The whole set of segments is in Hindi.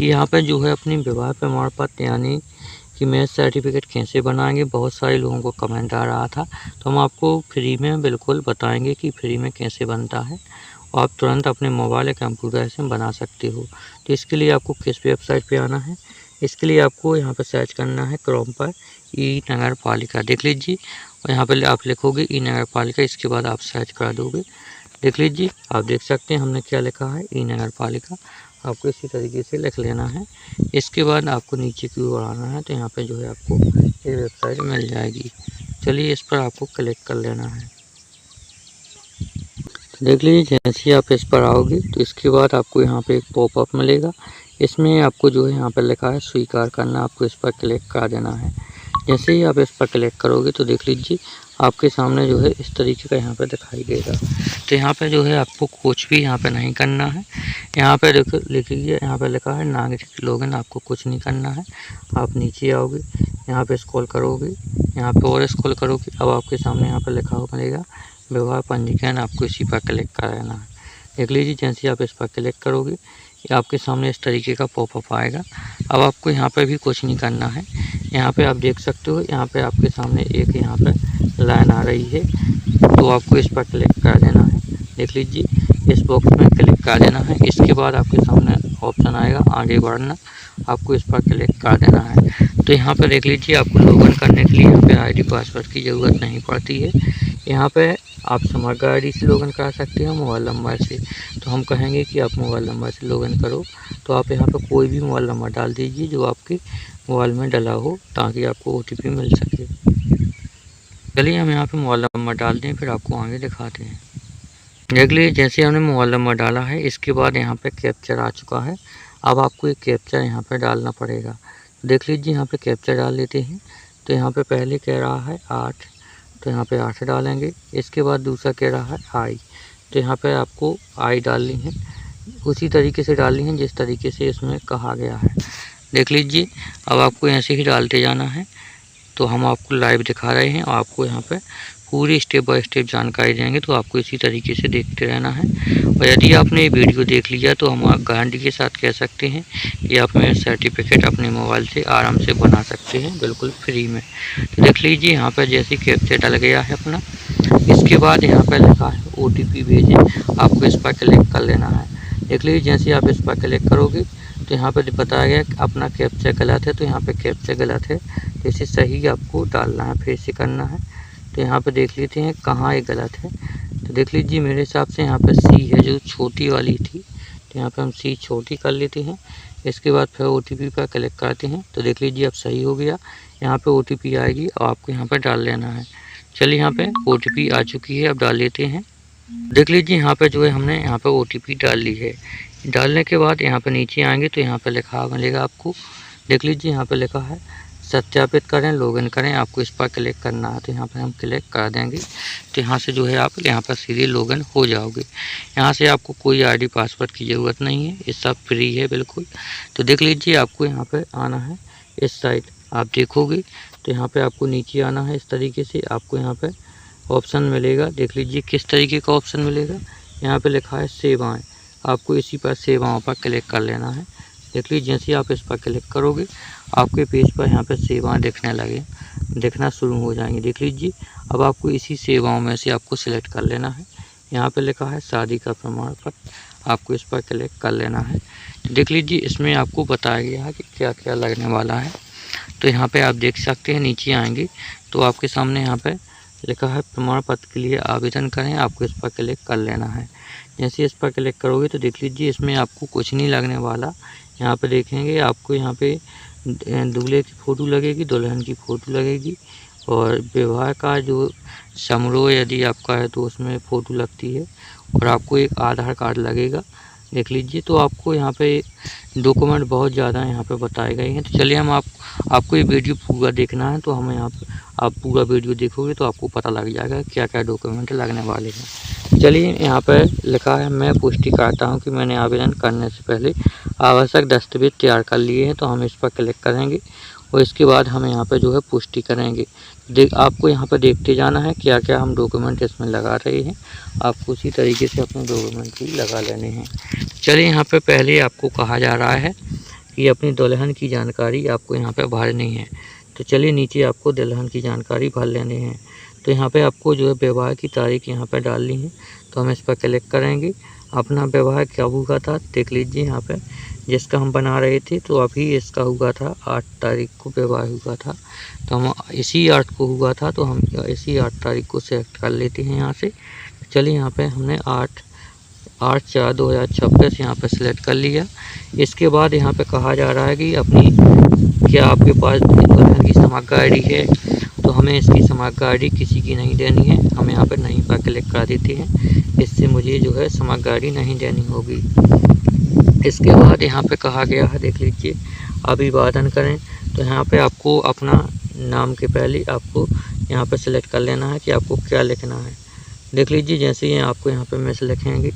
कि यहाँ पे जो है अपनी विवाह प्रमाण पत्र यानी कि मैरिज सर्टिफिकेट कैसे बनाएंगे। बहुत सारे लोगों को कमेंट आ रहा था, तो हम आपको फ्री में बिल्कुल बताएंगे कि फ्री में कैसे बनता है और आप तुरंत अपने मोबाइल या कंप्यूटर से बना सकते हो। तो इसके लिए आपको किस वेबसाइट पे आना है, इसके लिए आपको यहाँ पर सर्च करना है क्रोम पर ई नगर पालिका, देख लीजिए। और यहाँ पर आप लिखोगे ई नगर पालिका, इसके बाद आप सर्च कर दोगे, देख लीजिए। आप देख सकते हैं हमने क्या लिखा है, ई नगर पालिका। आपको इसी तरीके से लिख लेना है। इसके बाद आपको नीचे की ओर आना है, तो यहाँ पे जो है आपको ये वेबसाइट मिल जाएगी। चलिए इस पर आपको क्लिक कर लेना है। देख लीजिए जैसे ही आप इस पर आओगे तो इसके बाद आपको यहाँ पे एक पॉपअप मिलेगा। इसमें आपको जो है यहाँ पर लिखा है स्वीकार करना, आपको इस पर क्लिक कर देना है। जैसे ही आप इस पर क्लिक करोगे तो देख लीजिए आपके सामने जो है इस तरीके का यहाँ पर दिखाई देगा। तो यहाँ पे जो है आपको कुछ भी यहाँ पे नहीं करना है। यहाँ पे लिखिए, यहाँ पे लिखा है नागरिक लॉगिन, आपको कुछ नहीं करना है। आप नीचे आओगे, यहाँ पे स्क्रॉल करोगे, यहाँ पे और स्क्रॉल करोगे, अब आपके सामने यहाँ पे लिखा हुआ मिलेगा विवाह पंजीकरण, आपको इसी पर क्लिक कर देना है। देख लीजिए जैसे आप इस पर क्लिक करोगे आपके सामने इस तरीके का पॉपअप आएगा। अब आपको यहाँ पे भी कुछ नहीं करना है। यहाँ पे आप देख सकते हो, यहाँ पे आपके सामने एक यहाँ पे लाइन आ रही है, तो आपको इस पर क्लिक कर देना है। देख लीजिए इस बॉक्स में क्लिक कर देना है। इसके बाद आपके सामने ऑप्शन आएगा आगे बढ़ना, आपको इस पर क्लिक कर देना है। तो यहाँ पे देख लीजिए आपको लॉगिन करने के लिए यहाँ पे आईडी पासवर्ड की ज़रूरत नहीं पड़ती है। यहाँ पे आप समग्र आईडी से लॉगिन कर सकते हो, मोबाइल नंबर से। तो हम कहेंगे कि आप मोबाइल नंबर से लॉगिन करो, तो आप यहाँ पे कोई भी मोबाइल नंबर डाल दीजिए जो आपके मोबाइल में डला हो, ताकि आपको OTP मिल सके। चलिए हम यहाँ पे मोबाइल नंबर डाल दें, फिर आपको आगे दिखाते हैं। देख लीजिए जैसे हमने मोबाइल नंबर डाला है, इसके बाद यहाँ पे कैप्चर आ चुका है। अब आपको एक कैप्चर यहाँ पे डालना पड़ेगा। देख लीजिए यहाँ पे कैप्चर डाल लेते हैं। तो यहाँ पे पहले कह रहा है 8, तो यहाँ पे 8 डालेंगे। इसके बाद दूसरा कह रहा है आई, तो यहाँ पे आपको आई डालनी है, उसी तरीके से डालनी है जिस तरीके से इसमें कहा गया है। देख लीजिए अब आपको ऐसे ही डालते जाना है। तो हम आपको लाइव दिखा रहे हैं और आपको यहाँ पे पूरी स्टेप बाय स्टेप जानकारी देंगे, तो आपको इसी तरीके से देखते रहना है। और यदि आपने ये वीडियो देख लिया तो हम गारंटी के साथ कह सकते हैं कि आप मैरिज सर्टिफिकेट अपने मोबाइल से आराम से बना सकते हैं, बिल्कुल फ्री में। तो देख लीजिए यहाँ पर जैसे कैप्चर डल गया है अपना, इसके बाद यहाँ पर लिखा है OTP भेजें, आपको इस पर क्लिक कर लेना है। देख लीजिए जैसे आप इस पर क्लिक करोगे तो यहाँ पर बताया गया कि अपना कैप्चर गलत है, तो यहाँ पे कैप्चर गलत है, तो इसे सही आपको डालना है, फिर से करना है। तो यहाँ पे देख लेते हैं कहाँ ये गलत है। तो देख लीजिए मेरे हिसाब से यहाँ पे C है जो छोटी वाली थी, तो यहाँ पे हम C छोटी कर लेते हैं। इसके बाद फिर OTP पर क्लिक करते हैं, तो देख लीजिए अब सही हो गया। यहाँ पे OTP आएगी और आपको यहाँ पर डाल लेना है। चलिए यहाँ पे OTP आ चुकी है, अब डाल लेते हैं। देख लीजिए यहाँ पे जो है हमने यहाँ पे OTP डाल ली है। डालने के बाद यहाँ पे नीचे आएंगे तो यहाँ पे लिखा मिलेगा आपको, देख लीजिए यहाँ पे लिखा है सत्यापित करें, लॉगिन करें, आपको इस पर क्लिक करना है। तो यहाँ पे हम क्लिक कर देंगे, तो यहाँ से जो है आप यहाँ पर सीधे लॉगिन हो जाओगे। यहाँ से आपको कोई आईडी पासवर्ड की ज़रूरत नहीं है, ये सब फ्री है बिल्कुल। तो देख लीजिए आपको यहाँ पे आना है इस साइड, आप देखोगे तो यहाँ पे आपको नीचे आना है। इस तरीके से आपको यहाँ पे ऑप्शन मिलेगा, देख लीजिए किस तरीके का ऑप्शन मिलेगा। यहाँ पे लिखा है सेवाएं, आपको इसी पर सेवाओं पर क्लिक कर लेना है। देख लीजिए जैसे आप इस पर क्लिक करोगे आपके पेज पर यहाँ पे सेवाएं दिखना शुरू हो जाएंगी। देख लीजिए अब आपको इसी सेवाओं में से आपको सिलेक्ट कर लेना है। यहाँ पे लिखा है शादी का प्रमाण पत्र, आपको इस पर क्लिक कर लेना है। देख लीजिए इसमें आपको बताया गया है कि क्या क्या लगने वाला है। तो यहाँ पे आप देख सकते हैं, नीचे आएंगे तो आपके सामने यहाँ पे लिखा है प्रमाण पत्र के लिए आवेदन करें, आपको इस पर क्लिक कर लेना है। जैसे इस पर क्लिक करोगे तो देख लीजिए इसमें आपको कुछ नहीं लगने वाला। यहाँ पे देखेंगे आपको यहाँ पे दूल्हे की फ़ोटो लगेगी, दुल्हन की फ़ोटो लगेगी, और विवाह का जो समारोह यदि आपका है तो उसमें फ़ोटो लगती है, और आपको एक आधार कार्ड लगेगा। देख लीजिए तो आपको यहाँ पे डॉक्यूमेंट बहुत ज़्यादा यहाँ पे बताए गए हैं। तो चलिए हम आपको ये वीडियो पूरा देखना है, तो हम यहाँ पे आप पूरा वीडियो देखोगे तो आपको पता लग जाएगा क्या क्या डॉक्यूमेंट लगने वाले हैं। चलिए यहाँ पर लिखा है मैं पुष्टि करता हूँ कि मैंने आवेदन करने से पहले आवश्यक दस्तावेज तैयार कर लिए हैं, तो हम इस पर क्लिक करेंगे और इसके बाद हम यहाँ पे जो है पुष्टि करेंगे। आपको यहाँ पर देखते जाना है क्या क्या हम डॉक्यूमेंट इसमें लगा रहे हैं, आपको उसी तरीके से अपने डॉक्यूमेंट भी लगा लेने हैं। चलिए यहाँ पे पहले आपको कहा जा रहा है कि अपनी दुल्हन की जानकारी आपको यहाँ पे भरनी है। तो चलिए नीचे आपको दुल्हन की जानकारी भर लेनी है। तो यहाँ पे आपको जो है विवाह की तारीख यहाँ पे डालनी है। तो हम इस पर क्लिक करेंगे। अपना विवाह कब हुआ था देख लीजिए यहाँ पे, जिसका हम बना रहे थे तो अभी इसका हुआ था 8 तारीख को विवाह हुआ था। तो हम इसी 8 को हुआ था, तो हम इसी 8 तारीख को सेलेक्ट कर लेते हैं यहाँ से। चलिए यहाँ पे हमने 8/4/2026 यहाँ पे सिलेक्ट कर लिया। इसके बाद यहाँ पे कहा जा रहा है कि क्या आपके पास दुल्हन की समग्र आईडी है। तो हमें इसकी समग्र आईडी किसी की नहीं देनी है। हम यहाँ पे नहीं पर क्लिक कर देते हैं, इससे मुझे जो है समग्र आईडी नहीं देनी होगी। इसके बाद यहाँ पे कहा गया है देख लीजिए अभिवादन करें। तो यहाँ पे आपको अपना नाम के पहले आपको यहाँ पे सिलेक्ट कर लेना है कि आपको क्या लिखना है। देख लीजिए जैसे ही आपको यहाँ पे मिस लिखेंगे,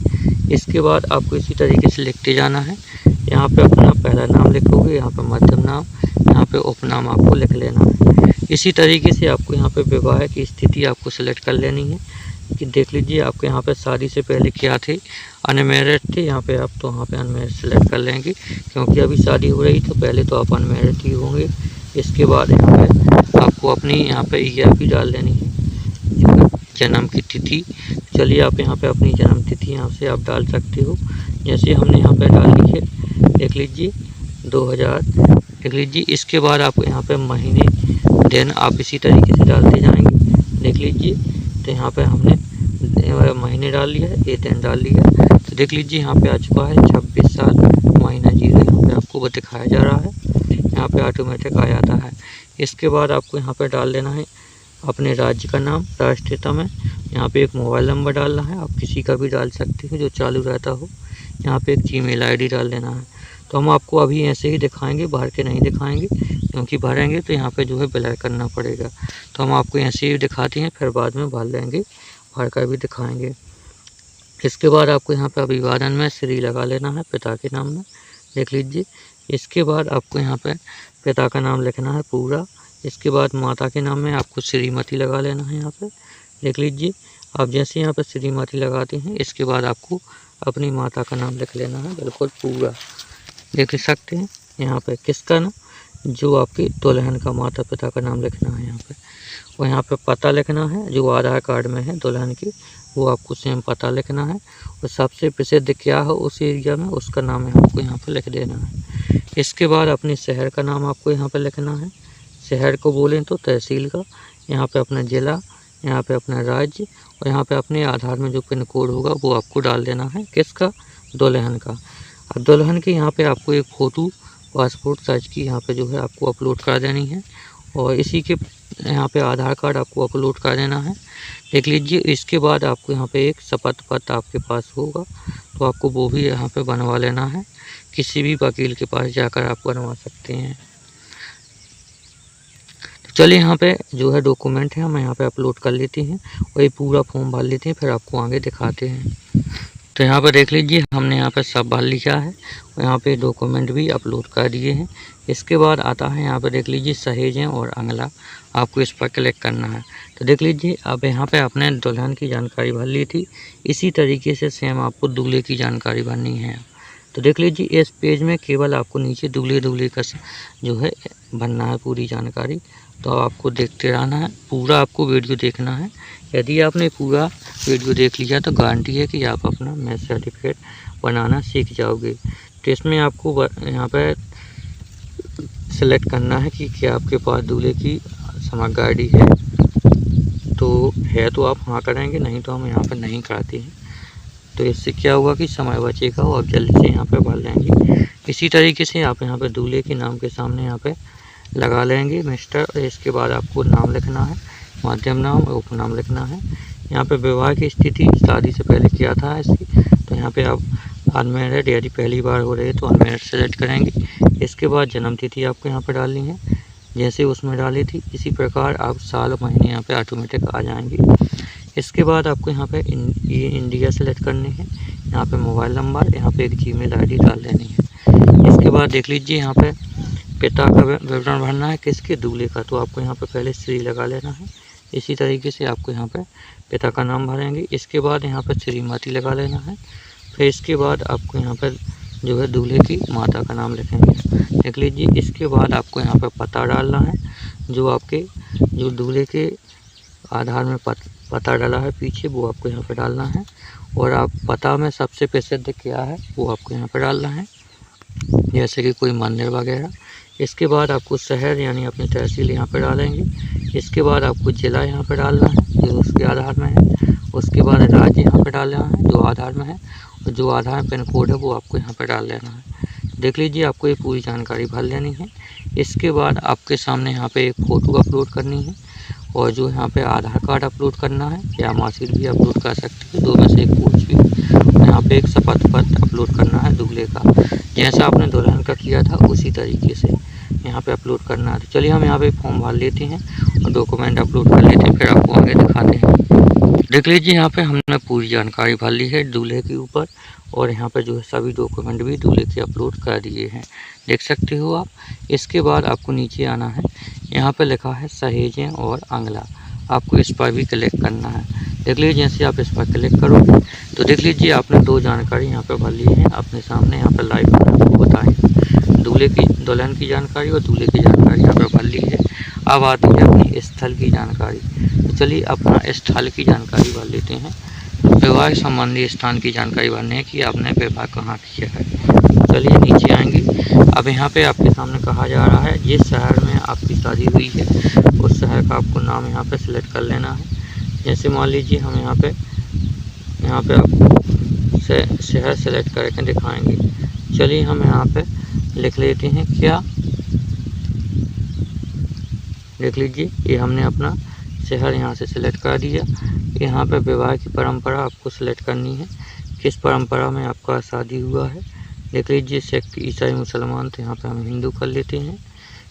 इसके बाद आपको इसी तरीके से लिखते जाना है। यहाँ पे अपना पहला नाम लिखोगे, यहाँ पे मध्यम नाम, यहाँ पे उपनाम आपको लिख लेना है। इसी तरीके से आपको यहाँ पे विवाह की स्थिति आपको सिलेक्ट कर लेनी है कि देख लीजिए आपके यहाँ पे शादी से पहले क्या थे, अनमैरिड थे। यहाँ पे आप तो यहाँ पे अनमैरिड सेलेक्ट कर लेंगे, क्योंकि अभी शादी हो रही तो पहले तो आप अनमैरिड ही होंगे। इसके बाद यहाँ पे आपको अपनी यहाँ पे ईयर भी डाल लेनी है, जन्म की तिथि। चलिए आप यहाँ पे अपनी जन्म तिथि यहाँ से आप डाल सकते हो। जैसे हमने यहाँ पे डाल ली है देख लीजिए 2000 देख लीजिए। इसके बाद आपको यहाँ पे महीने दिन आप इसी तरीके से डालते जाएंगे देख लीजिए। तो यहाँ पे हमने महीने डाल लिया है, ये दिन डाल लिया है। तो देख लीजिए यहाँ पे आ चुका है 26 साल महीना 0 यहाँ पे आपको वो दिखाया जा रहा है। यहाँ पे ऑटोमेटिक आ जाता है। इसके बाद आपको यहाँ पे डाल देना है अपने राज्य का नाम, राष्ट्रीयता में। यहाँ पे एक मोबाइल नंबर डालना है, आप किसी का भी डाल सकते हो जो चालू रहता हो। यहाँ पे एक जीमेल आईडी डाल देना है। तो हम आपको अभी ऐसे ही दिखाएंगे, भर के नहीं दिखाएंगे, क्योंकि भरेंगे तो यहाँ पे जो है ब्लर करना पड़ेगा। तो हम आपको ऐसे ही दिखाते हैं, फिर बाद में भर लेंगे, भर कर भी दिखाएंगे। इसके बाद आपको यहाँ पे अभिवादन में श्री लगा लेना है पिता के नाम में देख लीजिए। इसके बाद आपको यहाँ पे पिता का नाम लिखना है पूरा। इसके बाद माता के नाम में आपको श्रीमती लगा लेना है यहाँ पे देख लीजिए। आप जैसे यहाँ पे श्रीमती लगाते हैं, इसके बाद आपको अपनी माता का नाम लिख लेना है बिल्कुल पूरा देख सकते हैं। यहाँ पे किसका ना, जो आपकी दुल्हन का माता पिता का नाम लिखना है यहाँ पे। और यहाँ पे पता लिखना है जो आधार कार्ड में है दुल्हन की, वो आपको सेम पता लिखना है। और सबसे प्रसिद्ध क्या हो उस एरिया में, उसका नाम आपको यहाँ पे लिख देना है। इसके बाद अपने शहर का नाम आपको यहाँ पे लिखना है। शहर को बोलें तो तहसील का, यहाँ पे अपना ज़िला, यहाँ पे अपना राज्य, और यहाँ पे अपने आधार में जो पिन कोड होगा वो आपको डाल देना है। किसका, दुल्हन का। अब दुल्हन के यहाँ पे आपको एक फ़ोटो पासपोर्ट साइज की यहाँ पे जो है आपको अपलोड कर देनी है। और इसी के यहाँ पे आधार कार्ड आपको अपलोड कर देना है देख लीजिए। इसके बाद आपको यहाँ पे एक शपथ पत्र आपके पास होगा, तो आपको वो भी यहाँ पे बनवा लेना है। किसी भी वकील के पास जाकर आप बनवा सकते हैं। चलिए यहाँ पे जो है डॉक्यूमेंट है हम यहाँ पे अपलोड कर लेते हैं, और ये पूरा फॉर्म भर लेते हैं, फिर आपको आगे दिखाते हैं। तो यहाँ पे देख लीजिए हमने यहाँ पे सब भर लिखा है, और यहाँ पे डॉक्यूमेंट भी अपलोड कर दिए हैं। इसके बाद आता है यहाँ पे देख लीजिए सहेजें और अगला, आपको इस पर क्लिक करना है। तो देख लीजिए अब यहाँ पे आपने दुल्हन की जानकारी भर ली थी, इसी तरीके से सेम आपको दूल्हे की जानकारी भरनी है। तो देख लीजिए इस पेज में केवल आपको नीचे दूल्हे का जो है भरना है पूरी जानकारी। तो आपको देखते रहना है, पूरा आपको वीडियो देखना है। यदि आपने पूरा वीडियो देख लिया तो गारंटी है कि आप अपना मैरिज सर्टिफिकेट बनाना सीख जाओगे। तो इसमें आपको यहाँ पर सेलेक्ट करना है कि क्या आपके पास दूल्हे की समग्र आईडी है। तो आप हाँ करेंगे, नहीं तो हम यहाँ पर नहीं कराते हैं। तो इससे क्या होगा कि समय बचेगा और आप जल्दी से यहाँ पे भर लेंगे। इसी तरीके से आप यहाँ पे दूल्हे के नाम के सामने यहाँ पे लगा लेंगे मिस्टर। इसके बाद आपको नाम लिखना है, मध्यम नाम और उपनाम लिखना है। यहाँ पे विवाह की स्थिति शादी से पहले क्या था ऐसी, तो यहाँ पे आप अनमैरिड, यदि पहली बार हो रहे तो अनमैरिड सेलेक्ट करेंगे। इसके बाद जन्म तिथि आपको यहाँ पर डालनी है, जैसे उसमें डाली थी इसी प्रकार आप साल महीने यहाँ पे ऑटोमेटिक आ जाएंगे। इसके बाद आपको यहाँ पे ये इंडिया सेलेक्ट करनी है। यहाँ पे मोबाइल नंबर, यहाँ पे एक जीमेल आईडी डाल देनी है। इसके बाद देख लीजिए यहाँ पे पिता का विवरण भरना है, किसके, दूल्हे का। तो आपको यहाँ पे पहले श्री लगा लेना है। इसी तरीके से आपको यहाँ पे पिता का नाम भरेंगे। इसके बाद यहाँ पे श्रीमती लगा लेना है। फिर इसके बाद आपको यहाँ पर जो है दूल्हे की माता का नाम लिखेंगे। देख लीजिए, इसके बाद आपको यहाँ पर पता डालना है, जो दूल्हे के आधार में पता डाला है पीछे, वो आपको यहाँ पर डालना है। और आप पता में सबसे प्रसिद्ध क्या है वो आपको यहाँ पर डालना है, जैसे कि कोई मंदिर वगैरह। इसके बाद आपको शहर यानी अपनी तहसील यहाँ पर डालेंगे। इसके बाद आपको ज़िला यहाँ पर डालना है जो उसके आधार में है। उसके बाद राज्य यहाँ पर डालना है जो आधार में है, और जो आधार पिन कोड है वो आपको यहाँ पर डाल लेना है। देख लीजिए, आपको ये पूरी जानकारी भर लेनी है। इसके बाद आपके सामने यहाँ पे एक फ़ोटो अपलोड करनी है, और जो यहाँ पे आधार कार्ड अपलोड करना है या मार्कशीट भी अपलोड कर सकते हैं, दो में से एक कुछ भी। यहाँ पे एक शपथ पत्र अपलोड करना है दूल्हे का, जैसा आपने दुल्हन का किया था उसी तरीके से यहाँ पे अपलोड करना है। तो चलिए हम यहाँ पे फॉर्म भर लेते हैं और डॉक्यूमेंट अपलोड कर लेते हैं, फिर आपको आगे दिखाते हैं। देख लीजिए, यहाँ पे हमने पूरी जानकारी भर ली है दूल्हे के ऊपर, और यहाँ पे जो है सभी डॉक्यूमेंट भी दूल्हे के अपलोड कर दिए हैं, देख सकते हो आप। इसके बाद आपको नीचे आना है, यहाँ पे लिखा है सहेजें और अंगला, आपको इस पर भी क्लिक करना है। देख लीजिए, जैसे आप इस पर क्लिक करोगे तो देख लीजिए आपने दो जानकारी यहाँ पे भर ली है अपने सामने। यहाँ पे लाइव आपको बताएं, दुल्हन की जानकारी और दूल्हे की जानकारी यहाँ पे भर ली है। अब आती है अपनी स्थल की जानकारी। तो चलिए अपना स्थल की जानकारी भर लेते हैं। विवाह संबंधी स्थान की जानकारी भरने है कि आपने विवाह कहाँ किया है। चलिए नीचे आएंगे। अब यहाँ पे आपके सामने कहा जा रहा है जिस शहर में आपकी शादी हुई है उस शहर का आपको नाम यहाँ पे सिलेक्ट कर लेना है। जैसे मान लीजिए हम यहाँ पे आपको शहर सेलेक्ट करके दिखाएंगे। चलिए हम यहाँ पे लिख लेते हैं क्या। देख लीजिए, ये हमने अपना शहर यहाँ से सिलेक्ट कर दिया। यहाँ पे विवाह की परंपरा आपको सिलेक्ट करनी है, किस परंपरा में आपका शादी हुआ है। देख लीजिए, सिख, ईसाई, मुसलमान, तो यहाँ पे हम हिंदू कर लेते हैं।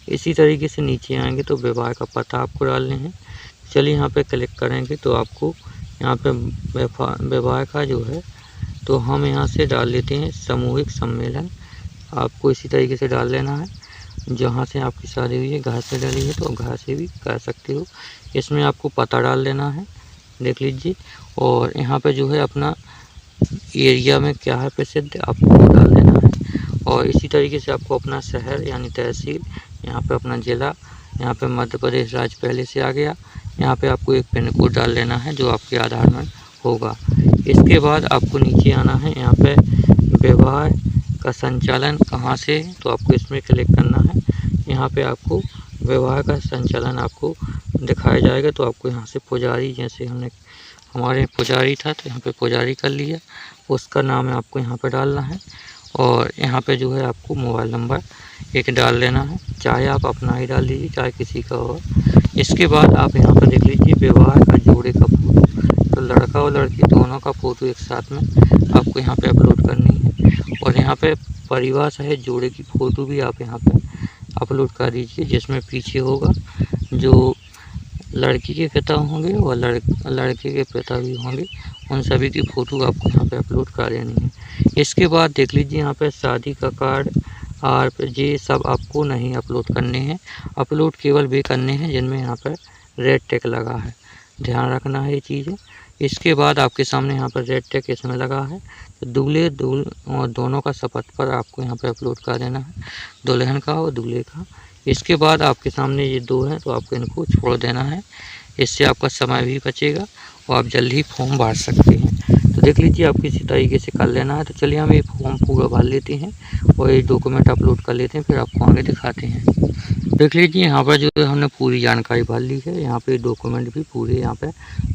इसी तरीके से नीचे आएंगे तो विवाह का पता आपको डालने हैं। चलिए यहाँ पे क्लिक करेंगे तो आपको यहाँ पे विवाह का जो है तो हम यहाँ से डाल लेते हैं सामूहिक सम्मेलन। आपको इसी तरीके से डाल लेना है, जहाँ से आपकी शादी हुई है घर से डाली है तो घर से भी कर सकते हो। इसमें आपको पता डाल लेना है, देख लीजिए। और यहाँ पे जो है अपना एरिया में क्या है प्रसिद्ध आपको वो डाल देना है। और इसी तरीके से आपको अपना शहर यानी तहसील, यहाँ पे अपना ज़िला, यहाँ पे मध्य प्रदेश राज्य पहले से आ गया। यहाँ पे आपको एक पिन कोड डाल लेना है जो आपके आधार में होगा। इसके बाद आपको नीचे आना है, यहाँ पे विवाह का संचालन कहाँ से, तो आपको इसमें क्लिक करना है। यहाँ पे आपको विवाह का संचालन आपको दिखाया जाएगा। तो आपको यहाँ से पुजारी, जैसे हमारे पुजारी था तो यहाँ पे पुजारी कर लिया, उसका नाम है आपको यहाँ पे डालना है। और यहाँ पे जो है आपको मोबाइल नंबर एक डाल लेना है, चाहे आप अपना ही डाल दीजिए चाहे किसी का हो। इसके बाद आप यहाँ पर देख लीजिए विवाह का जोड़े का फ़ोटो, तो लड़का और लड़की दोनों का फ़ोटो एक साथ में आपको यहाँ पे अपलोड करनी है। और यहाँ पे परिवार सहित जोड़े की फ़ोटो भी आप यहाँ पे अपलोड कर दीजिए, जिसमें पीछे होगा जो लड़की के पिता होंगे और लड़के के पिता भी होंगे, उन सभी की फ़ोटो आपको यहाँ पे अपलोड कर देनी है। इसके बाद देख लीजिए यहाँ पे शादी का कार्ड और ये सब आपको नहीं अपलोड करने हैं, अपलोड केवल वे करने हैं जिनमें यहाँ पर रेड टिक लगा है, ध्यान रखना है ये चीज़ें। इसके बाद आपके सामने यहाँ पर रेड टिक इसमें लगा है, तो दूल्हे और दोनों का शपथ पर आपको यहाँ पर अपलोड कर देना है, दुल्हन का और दूल्हे का। इसके बाद आपके सामने ये दो हैं तो आपको इनको छोड़ देना है, इससे आपका समय भी बचेगा और आप जल्दी ही फॉर्म भर सकते हैं। तो देख लीजिए आप किसी तरीके से कर लेना है। तो चलिए हम ये फॉर्म पूरा भर लेते हैं और ये डॉक्यूमेंट अपलोड कर लेते हैं, फिर आपको आगे दिखाते हैं। देख लीजिए यहाँ पर जो है हमने पूरी जानकारी भर ली है, यहाँ पे डॉक्यूमेंट भी पूरे यहाँ पे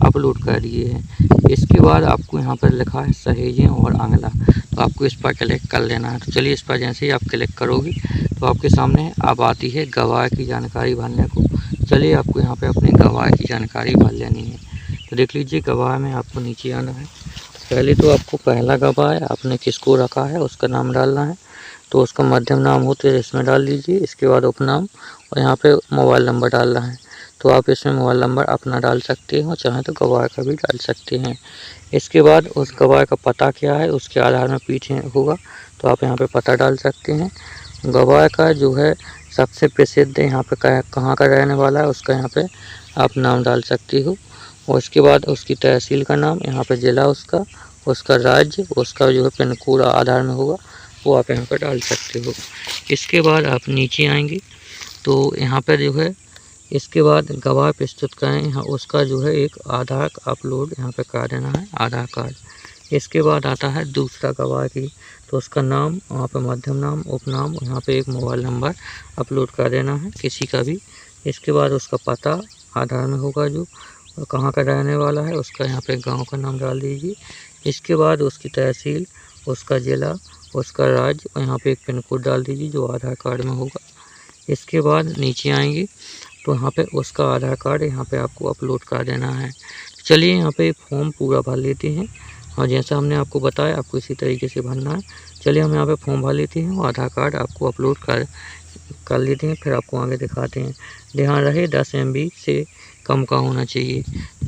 अपलोड कर दिए हैं। इसके बाद आपको यहाँ पर लिखा है सहेजें और अंगला, तो आपको इस पर क्लिक कर लेना है। तो चलिए इस पर जैसे ही आप क्लिक करोगे तो आपके सामने अब आती है गवाह की जानकारी भरने को। चलिए आपको यहाँ पे अपने गवाह की जानकारी भर लेनी है। तो देख लीजिए गवाह में आपको नीचे आना है। पहले तो आपको पहला गवाह है, आपने किसको रखा है उसका नाम डालना है, तो उसका मध्यम नाम हो तो इसमें डाल दीजिए। इसके बाद उपनाम और यहाँ पे मोबाइल नंबर डालना है, तो आप इसमें मोबाइल नंबर अपना डाल सकते हो, चाहें तो गवाह का भी डाल सकते हैं। इसके बाद उस गवाह का पता क्या है उसके आधार में पीछे होगा, तो आप यहाँ पे पता डाल सकते हैं। गवाह का जो है सबसे प्रसिद्ध यहाँ पे कहाँ का रहने वाला है उसका यहाँ पे आप नाम डाल सकते हो। और उसके बाद उसकी तहसील का नाम, यहाँ पे ज़िला उसका राज्य, उसका जो है पिन कोड आधार में होगा वो आप यहाँ पर डाल सकते हो। इसके बाद आप नीचे आएंगे तो यहाँ पर जो है इसके बाद गवाह प्रस्तुत करें, यहाँ उसका जो है एक आधार अपलोड यहाँ पे कर देना है, आधार कार्ड। इसके बाद आता है दूसरा गवाह की, तो उसका नाम वहाँ पे मध्यम नाम, उपनाम, यहाँ पे एक मोबाइल नंबर अपलोड कर देना है किसी का भी। इसके बाद उसका पता आधार में होगा जो कहाँ का रहने वाला है, उसका यहाँ पे गांव का नाम डाल दीजिए। इसके बाद उसकी तहसील, उसका ज़िला, उसका राज्य और यहाँ पे एक पिन कोड डाल दीजिए जो आधार कार्ड में होगा। इसके बाद नीचे आएंगे तो यहाँ पे उसका आधार कार्ड यहाँ पे आपको अपलोड कर देना है। चलिए यहाँ पे फॉर्म पूरा भर लेते हैं और जैसा हमने आपको बताया आपको इसी तरीके से भरना है। चलिए हम यहाँ पे फॉर्म भर लेते हैं और आधार कार्ड आपको अपलोड कर लेते हैं, फिर आपको आगे दिखाते हैं। ध्यान रहे 10 MB से कम का होना चाहिए।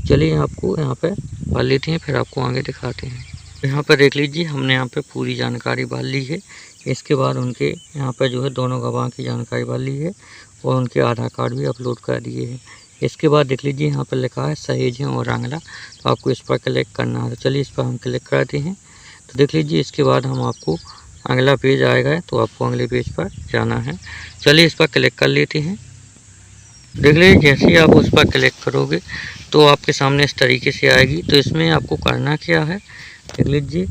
चलिए आपको यहाँ पे भर लेते हैं, फिर आपको आगे दिखाते हैं। यहाँ पर देख लीजिए हमने यहाँ पे पूरी जानकारी भर ली है। इसके बाद उनके यहाँ पर जो है दोनों गवाह की जानकारी भर ली है और उनके आधार कार्ड भी अपलोड कर दिए हैं। इसके बाद देख लीजिए यहाँ पर लिखा है सहेजें और आंगला, तो आपको इस पर क्लिक करना है। तो चलिए इस पर हम क्लिक करते हैं। तो देख लीजिए इसके बाद हम आपको अगला पेज आएगा तो आपको अगले पेज पर जाना है। चलिए इस पर क्लिक कर लेते हैं। देख लीजिए जैसे ही आप उस पर क्लिक करोगे तो आपके सामने इस तरीके से आएगी। तो इसमें आपको करना क्या है, देख लीजिए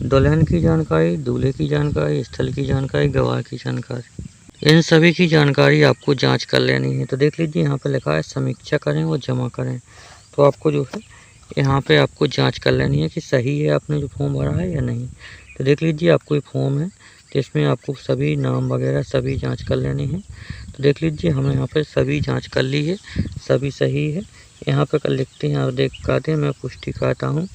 दुल्हन की जानकारी, दूल्हे की जानकारी, स्थल की जानकारी, गवाह की जानकारी, इन सभी की जानकारी आपको जांच कर लेनी है। तो देख लीजिए यहाँ पर लिखा है समीक्षा करें और जमा करें। तो आपको जो है यहाँ पे आपको जांच कर लेनी है कि सही है आपने जो फॉर्म भरा है या नहीं। तो देख लीजिए आपको ये फॉर्म है तो इसमें आपको सभी नाम वगैरह सभी जांच कर लेनी है। तो देख लीजिए हमने यहाँ पे सभी जांच कर ली है, सभी सही है। यहाँ पर लिखते हैं और देख करते हैं, मैं पुष्टि करता हूँ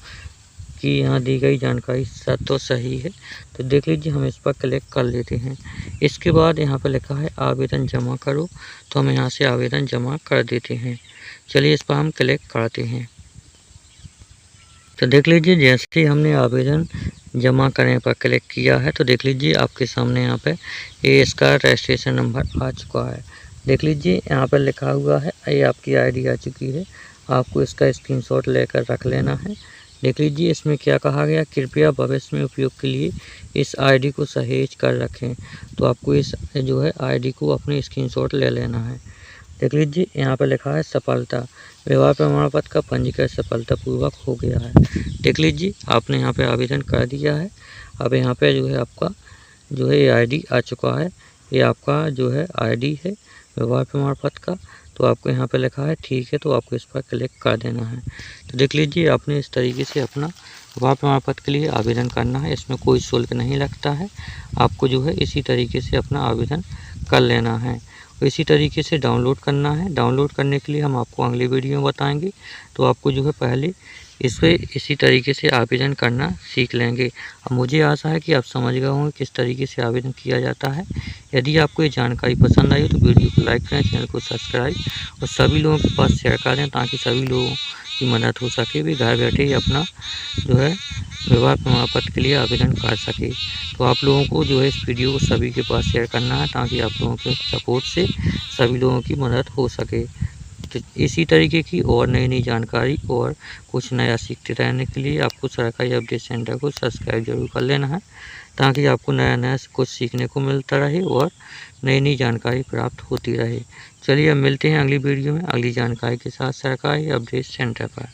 कि यहाँ दी गई जानकारी तो सही है। तो देख लीजिए हम इस पर क्लिक कर लेते हैं। इसके बाद यहाँ पर लिखा है आवेदन जमा करो, तो हम यहाँ से आवेदन जमा कर देते हैं। चलिए इस पर हम क्लिक करते हैं। तो देख लीजिए जैसे ही हमने आवेदन जमा करने पर क्लिक किया है तो देख लीजिए आपके सामने यहाँ पे ये इसका रजिस्ट्रेशन नंबर आ चुका है। देख लीजिए यहाँ पर लिखा हुआ है ये आपकी आईडी आ चुकी है, आपको इसका स्क्रीनशॉट लेकर रख लेना है। देख लीजिए इसमें क्या कहा गया, कृपया भविष्य में उपयोग के लिए इस आईडी को सहेज कर रखें। तो आपको इस जो है आईडी को अपनी स्क्रीनशॉट ले लेना है। देख लीजिए यहाँ पर लिखा है सफलता, विवाह प्रमाण पत्र का पंजीकरण सफलतापूर्वक हो गया है। देख लीजिए आपने यहाँ पे आवेदन कर दिया है। अब यहाँ पे जो है आपका जो है ये आईडी आ चुका है, ये आपका जो है आईडी है विवाह प्रमाण पत्र का। तो आपको यहाँ पे लिखा है ठीक है, तो आपको इस पर क्लिक कर देना है। तो देख लीजिए आपने इस तरीके से अपना विवाह प्रमाण पत्र के लिए आवेदन करना है। इसमें कोई शुल्क नहीं लगता है, आपको जो है इसी तरीके से अपना आवेदन कर लेना है। और इसी तरीके से डाउनलोड करना है। डाउनलोड करने के लिए हम आपको अगली वीडियो में बताएंगे। तो आपको जो है पहले इस पर इसी तरीके से आवेदन करना सीख लेंगे। अब मुझे आशा है कि आप समझ गए होंगे किस तरीके से आवेदन किया जाता है। यदि आपको ये जानकारी पसंद आई तो वीडियो को लाइक करें, चैनल को सब्सक्राइब और सभी लोगों के पास शेयर कर दें ताकि सभी लोगों की मदद हो सके, भी घर बैठे ही अपना जो है विवाह प्रमाण पत्र के लिए आवेदन कर सके। तो आप लोगों को जो है इस वीडियो को सभी के पास शेयर करना है ताकि आप लोगों के सपोर्ट से सभी लोगों की मदद हो सके। तो इसी तरीके की और नई जानकारी और कुछ नया सीखते रहने के लिए आपको सरकारी अपडेट सेंटर को सब्सक्राइब जरूर कर लेना है ताकि आपको नया कुछ सीखने को मिलता रहे और नई जानकारी प्राप्त होती रहे। चलिए अब मिलते हैं अगली वीडियो में अगली जानकारी के साथ सरकारी अपडेट सेंटर पर।